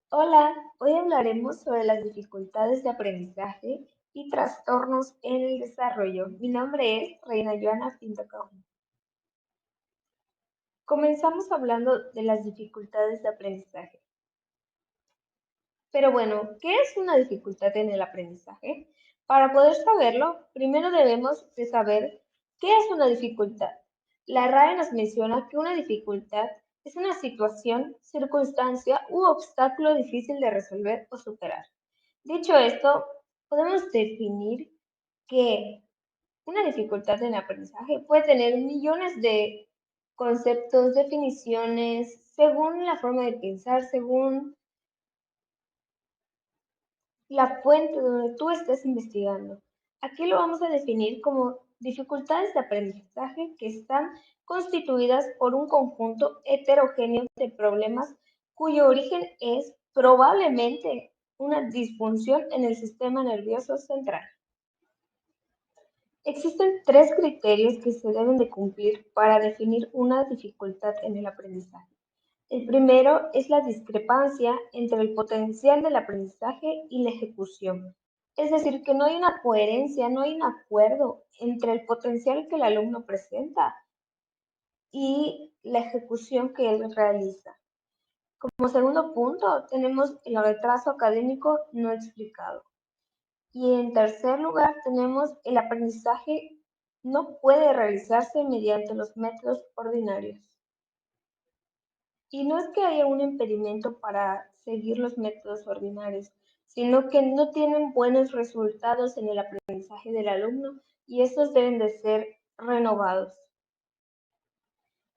Hola, hoy hablaremos sobre las dificultades de aprendizaje y trastornos en el desarrollo. Mi nombre es Reina Joana Pinto. Comenzamos hablando de las dificultades de aprendizaje. Pero bueno, ¿qué es una dificultad en el aprendizaje? Para poder saberlo, primero debemos de saber qué es una dificultad. La RAE nos menciona que una dificultad es una situación, circunstancia u obstáculo difícil de resolver o superar. Dicho esto, podemos definir que una dificultad en aprendizaje puede tener millones de conceptos, definiciones, según la forma de pensar, según la fuente donde tú estés investigando. Aquí lo vamos a definir como dificultades de aprendizaje que están constituidas por un conjunto heterogéneo de problemas cuyo origen es probablemente una disfunción en el sistema nervioso central. Existen tres criterios que se deben de cumplir para definir una dificultad en el aprendizaje. El primero es la discrepancia entre el potencial del aprendizaje y la ejecución. Es decir, que no hay una coherencia, no hay un acuerdo entre el potencial que el alumno presenta y la ejecución que él realiza. Como segundo punto, tenemos el retraso académico no explicado. Y en tercer lugar, tenemos el aprendizaje no puede realizarse mediante los métodos ordinarios. Y no es que haya un impedimento para seguir los métodos ordinarios, sino que no tienen buenos resultados en el aprendizaje del alumno y estos deben de ser renovados.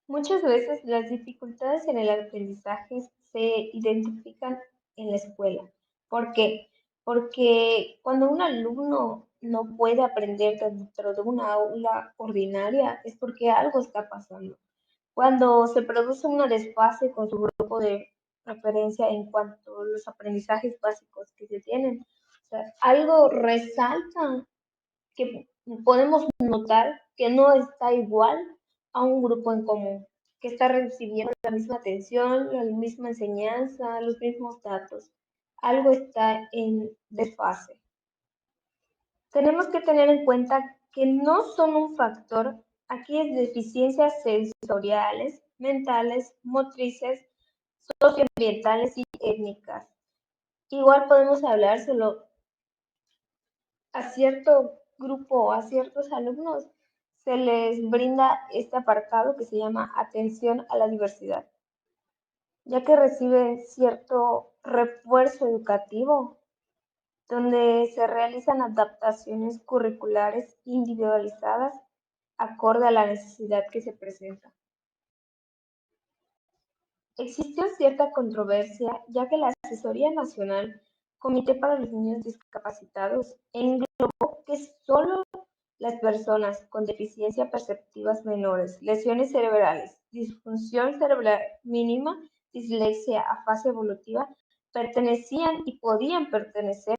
Muchas veces las dificultades en el aprendizaje se identifican en la escuela. ¿Por qué? Porque cuando un alumno no puede aprender dentro de una aula ordinaria es porque algo está pasando. Cuando se produce una desfase con su grupo de referencia en cuanto a los aprendizajes básicos que se tienen, o sea, algo resalta que podemos notar que no está igual a un grupo en común, que está recibiendo la misma atención, la misma enseñanza, los mismos datos. Algo está en desfase. Tenemos que tener en cuenta que no son un factor, aquí es deficiencias sensoriales, mentales, motrices, socioambientales y étnicas. Igual podemos hablárselo a cierto grupo, a ciertos alumnos, se les brinda este apartado que se llama atención a la diversidad, ya que reciben cierto refuerzo educativo donde se realizan adaptaciones curriculares individualizadas acorde a la necesidad que se presenta. Existió cierta controversia ya que la Asesoría Nacional Comité para los Niños Discapacitados englobó que solo las personas con deficiencia perceptivas menores, lesiones cerebrales, disfunción cerebral mínima, dislexia, afasia evolutiva, pertenecían y podían pertenecer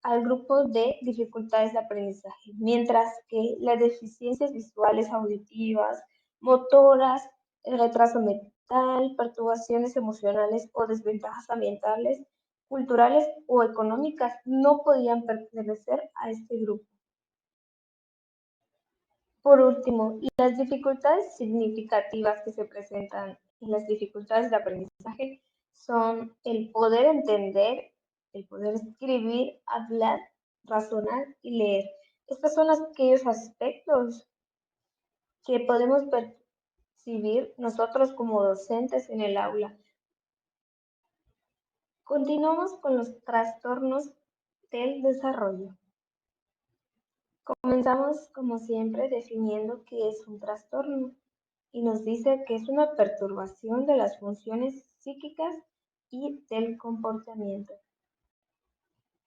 al grupo de dificultades de aprendizaje, mientras que las deficiencias visuales, auditivas, motoras, el retraso mental, perturbaciones emocionales o desventajas ambientales, culturales o económicas no podían pertenecer a este grupo. Por último, las dificultades significativas que se presentan en las dificultades de aprendizaje son el poder entender, el poder escribir, hablar, razonar y leer. Estos son aquellos aspectos que podemos percibir nosotros como docentes en el aula. Continuamos con los trastornos del desarrollo. Comenzamos, como siempre, definiendo qué es un trastorno y nos dice que es una perturbación de las funciones psíquicas y del comportamiento.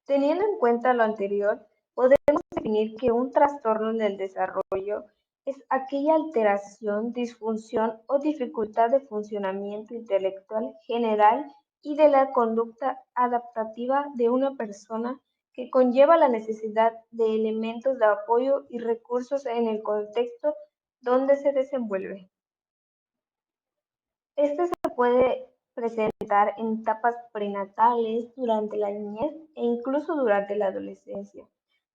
Teniendo en cuenta lo anterior, podemos definir que un trastorno del desarrollo es aquella alteración, disfunción o dificultad de funcionamiento intelectual general y de la conducta adaptativa de una persona que conlleva la necesidad de elementos de apoyo y recursos en el contexto donde se desenvuelve. Este se puede presentar en etapas prenatales, durante la niñez e incluso durante la adolescencia.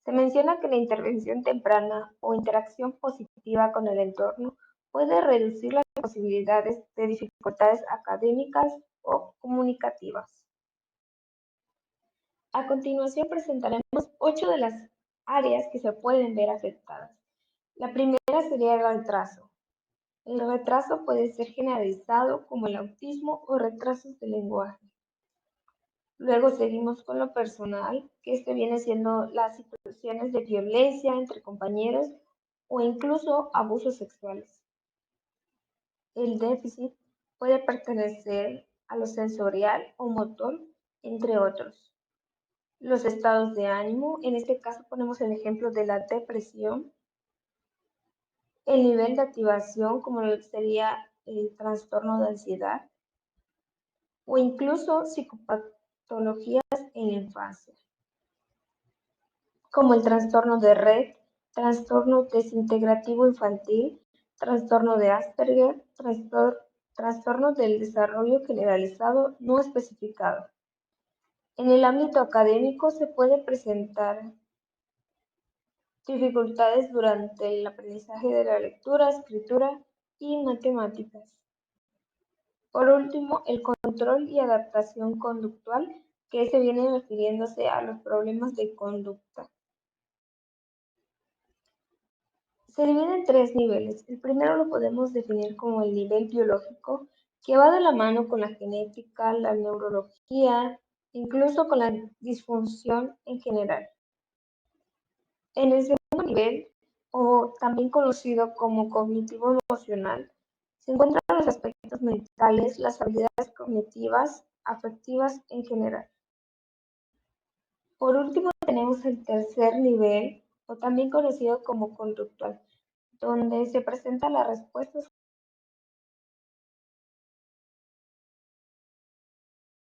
Se menciona que la intervención temprana o interacción positiva con el entorno puede reducir las posibilidades de dificultades académicas o comunicativas. A continuación presentaremos 8 de las áreas que se pueden ver afectadas. La primera sería el retraso. El retraso puede ser generalizado como el autismo o retrasos de lenguaje. Luego seguimos con lo personal, que esto viene siendo las situaciones de violencia entre compañeros o incluso abusos sexuales. El déficit puede pertenecer a lo sensorial o motor, entre otros. Los estados de ánimo, en este caso ponemos el ejemplo de la depresión, el nivel de activación, como sería el trastorno de ansiedad, o incluso psicopatologías en la infancia, como el trastorno de Rett, trastorno desintegrativo infantil, trastorno de Asperger, trastorno del desarrollo generalizado no especificado. En el ámbito académico se puede presentar dificultades durante el aprendizaje de la lectura, escritura y matemáticas. Por último, el control y adaptación conductual, que se viene refiriéndose a los problemas de conducta. Se divide en 3 niveles. El primero lo podemos definir como el nivel biológico, que va de la mano con la genética, la neurología, incluso con la disfunción en general. En el segundo nivel, o también conocido como cognitivo-emocional, se encuentran los aspectos mentales, las habilidades cognitivas, afectivas en general. Por último, tenemos el tercer nivel, o también conocido como conductual, donde se presentan las respuestas